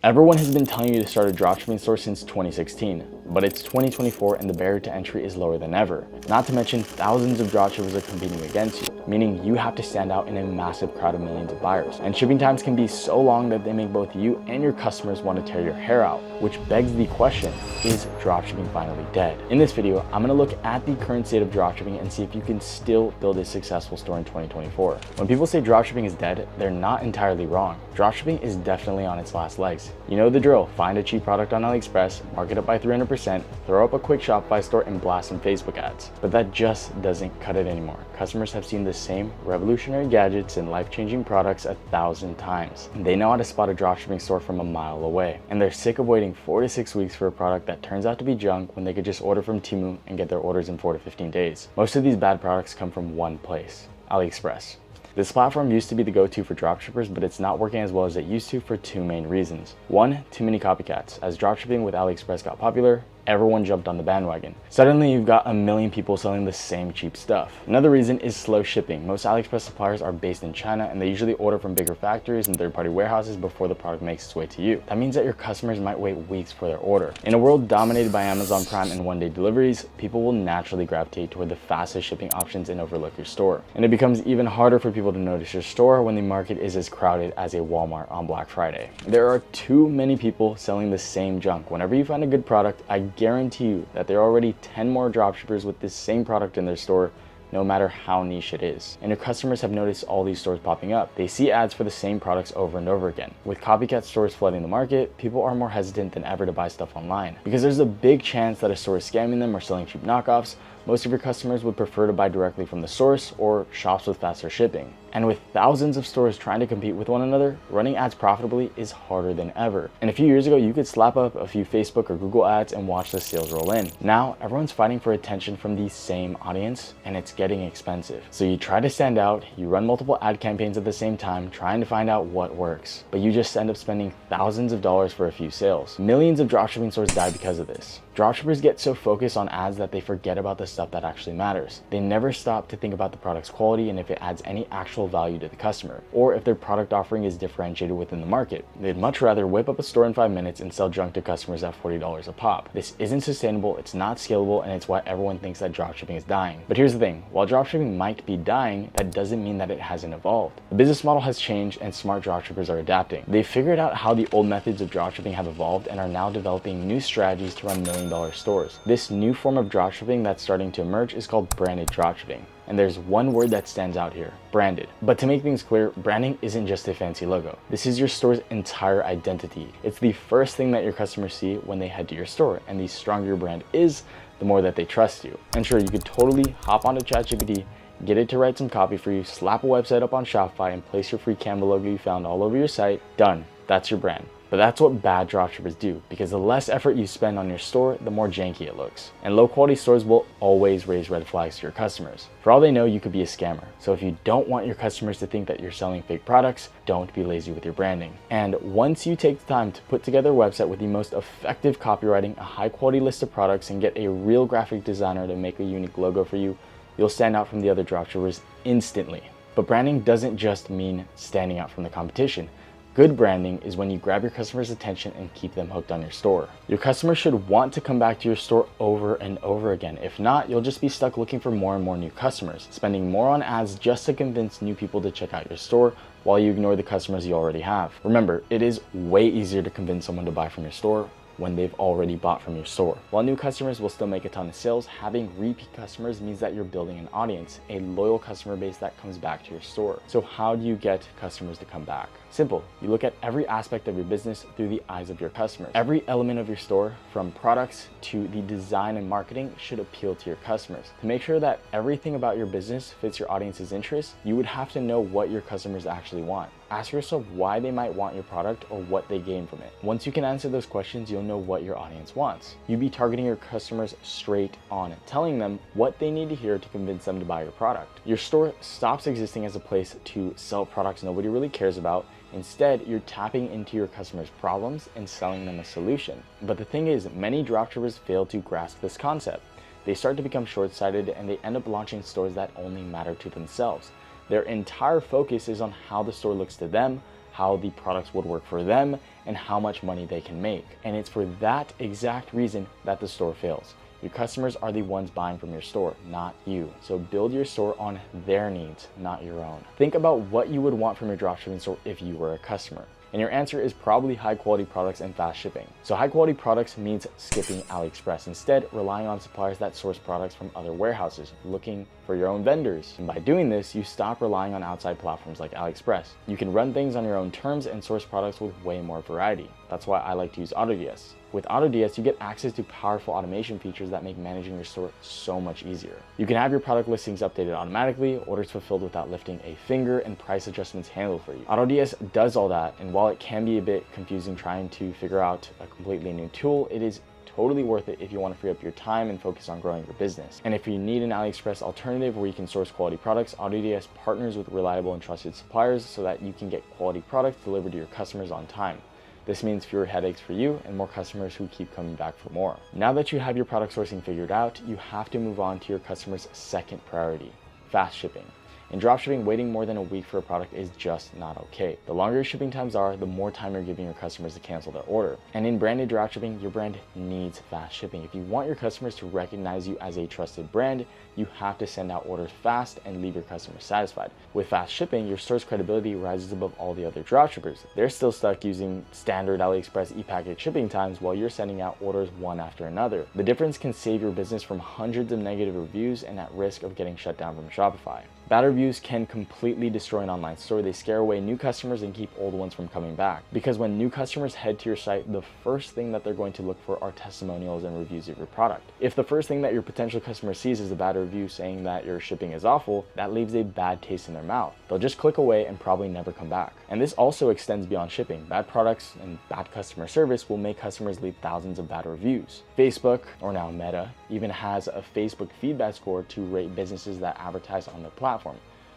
Everyone has been telling you to start a dropshipping store since 2016, but it's 2024 and the barrier to entry is lower than ever. Not to mention, thousands of dropshippers are competing against you, meaning you have to stand out in a massive crowd of millions of buyers. And shipping times can be so long that they make both you and your customers want to tear your hair out, which begs the question, is dropshipping finally dead? In this video, I'm going to look at the current state of dropshipping and see if you can still build a successful store in 2024. When people say dropshipping is dead, they're not entirely wrong. Dropshipping is definitely on its last legs. You know the drill, find a cheap product on AliExpress, mark it up by 300%, throw up a quick Shopify store and blast some Facebook ads. But that just doesn't cut it anymore. Customers have seen the same revolutionary gadgets and life-changing products 1,000 times. They know how to spot a dropshipping store from a mile away. And they're sick of waiting 4 to 6 weeks for a product that turns out to be junk when they could just order from Temu and get their orders in 4 to 15 days. Most of these bad products come from one place, AliExpress. This platform used to be the go-to for dropshippers, but it's not working as well as it used to for two main reasons. One, too many copycats. As dropshipping with AliExpress got popular, everyone jumped on the bandwagon. Suddenly, you've got a million people selling the same cheap stuff. Another reason is slow shipping. Most AliExpress suppliers are based in China, and they usually order from bigger factories and third-party warehouses before the product makes its way to you. That means that your customers might wait weeks for their order. In a world dominated by Amazon Prime and one-day deliveries, people will naturally gravitate toward the fastest shipping options and overlook your store. And it becomes even harder for people to notice your store when the market is as crowded as a Walmart on Black Friday. There are too many people selling the same junk. Whenever you find a good product, I guarantee you that there are already 10 more dropshippers with this same product in their store, no matter how niche it is. And your customers have noticed all these stores popping up. They see ads for the same products over and over again. With copycat stores flooding the market, people are more hesitant than ever to buy stuff online. Because there's a big chance that a store is scamming them or selling cheap knockoffs, most of your customers would prefer to buy directly from the source or shops with faster shipping. And with thousands of stores trying to compete with one another, running ads profitably is harder than ever. And a few years ago, you could slap up a few Facebook or Google ads and watch the sales roll in. Now, everyone's fighting for attention from the same audience, and it's getting expensive. So you try to stand out, you run multiple ad campaigns at the same time, trying to find out what works. But you just end up spending thousands of dollars for a few sales. Millions of dropshipping stores die because of this. Dropshippers get so focused on ads that they forget about the stuff that actually matters. They never stop to think about the product's quality and if it adds any actual value to the customer, or if their product offering is differentiated within the market. They'd much rather whip up a store in 5 minutes and sell junk to customers at $40 a pop. This isn't sustainable, it's not scalable, and it's why everyone thinks that dropshipping is dying. But here's the thing, while dropshipping might be dying, that doesn't mean that it hasn't evolved. The business model has changed and smart dropshippers are adapting. They've figured out how the old methods of dropshipping have evolved and are now developing new strategies to run million-dollar stores. This new form of dropshipping that's starting to emerge is called branded dropshipping. And there's one word that stands out here, branded. But to make things clear, branding isn't just a fancy logo. This is your store's entire identity. It's the first thing that your customers see when they head to your store, and the stronger your brand is, the more that they trust you. And sure, you could totally hop onto ChatGPT, get it to write some copy for you, slap a website up on Shopify, and place your free Canva logo you found all over your site. Done. That's your brand. But that's what bad dropshippers do, because the less effort you spend on your store, the more janky it looks. And low quality stores will always raise red flags to your customers. For all they know, you could be a scammer. So if you don't want your customers to think that you're selling fake products, don't be lazy with your branding. And once you take the time to put together a website with the most effective copywriting, a high quality list of products, and get a real graphic designer to make a unique logo for you, you'll stand out from the other dropshippers instantly. But branding doesn't just mean standing out from the competition. Good branding is when you grab your customers' attention and keep them hooked on your store. Your customers should want to come back to your store over and over again. If not, you'll just be stuck looking for more and more new customers, spending more on ads just to convince new people to check out your store while you ignore the customers you already have. Remember, it is way easier to convince someone to buy from your store when they've already bought from your store. While new customers will still make a ton of sales, having repeat customers means that you're building an audience, a loyal customer base that comes back to your store. So how do you get customers to come back? Simple. You look at every aspect of your business through the eyes of your customers. Every element of your store, from products to the design and marketing, should appeal to your customers. To make sure that everything about your business fits your audience's interests, you would have to know what your customers actually want. Ask yourself why they might want your product or what they gain from it. Once you can answer those questions, you'll know what your audience wants. You'll be targeting your customers straight on, telling them what they need to hear to convince them to buy your product. Your store stops existing as a place to sell products nobody really cares about. Instead, you're tapping into your customers' problems and selling them a solution. But the thing is, many dropshippers fail to grasp this concept. They start to become short-sighted and they end up launching stores that only matter to themselves. Their entire focus is on how the store looks to them, how the products would work for them, and how much money they can make. And it's for that exact reason that the store fails. Your customers are the ones buying from your store, not you. So build your store on their needs, not your own. Think about what you would want from your dropshipping store if you were a customer. And your answer is probably high quality products and fast shipping. So high quality products means skipping AliExpress, instead relying on suppliers that source products from other warehouses, looking for your own vendors. And by doing this, you stop relying on outside platforms like AliExpress. You can run things on your own terms and source products with way more variety. That's why I like to use AutoDS. With AutoDS, you get access to powerful automation features that make managing your store so much easier. You can have your product listings updated automatically, orders fulfilled without lifting a finger, and price adjustments handled for you. AutoDS does all that, and while it can be a bit confusing trying to figure out a completely new tool, it is totally worth it if you want to free up your time and focus on growing your business. And if you need an AliExpress alternative where you can source quality products, AutoDS partners with reliable and trusted suppliers so that you can get quality products delivered to your customers on time. This means fewer headaches for you and more customers who keep coming back for more. Now that you have your product sourcing figured out, you have to move on to your customer's second priority, fast shipping. In dropshipping, waiting more than a week for a product is just not okay. The longer your shipping times are, the more time you're giving your customers to cancel their order. And in branded dropshipping, your brand needs fast shipping. If you want your customers to recognize you as a trusted brand, you have to send out orders fast and leave your customers satisfied. With fast shipping, your store's credibility rises above all the other dropshippers. They're still stuck using standard AliExpress e-package shipping times while you're sending out orders one after another. The difference can save your business from hundreds of negative reviews and at risk of getting shut down from Shopify. Bad reviews can completely destroy an online store. They scare away new customers and keep old ones from coming back. Because when new customers head to your site, the first thing that they're going to look for are testimonials and reviews of your product. If the first thing that your potential customer sees is a bad review saying that your shipping is awful, that leaves a bad taste in their mouth. They'll just click away and probably never come back. And this also extends beyond shipping. Bad products and bad customer service will make customers leave thousands of bad reviews. Facebook, or now Meta, even has a Facebook feedback score to rate businesses that advertise on their platform.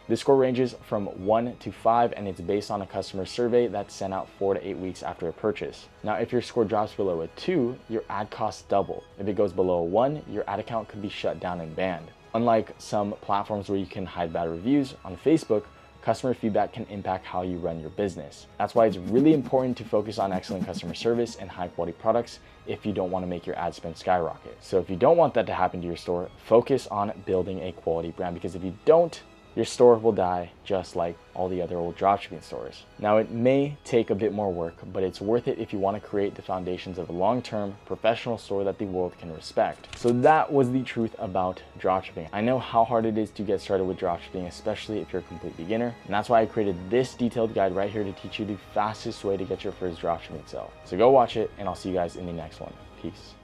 This score ranges from 1 to 5, and it's based on a customer survey that's sent out 4 to 8 weeks after a purchase. Now, if your score drops below a 2, your ad costs double. If it goes below a 1, your ad account could be shut down and banned. Unlike some platforms where you can hide bad reviews, on Facebook, customer feedback can impact how you run your business. That's why it's really important to focus on excellent customer service and high quality products if you don't want to make your ad spend skyrocket. So if you don't want that to happen to your store, focus on building a quality brand, because if you don't, your store will die just like all the other old dropshipping stores. Now, it may take a bit more work, but it's worth it if you want to create the foundations of a long-term professional store that the world can respect. So that was the truth about dropshipping. I know how hard it is to get started with dropshipping, especially if you're a complete beginner. And that's why I created this detailed guide right here to teach you the fastest way to get your first dropshipping sale. So go watch it, and I'll see you guys in the next one. Peace.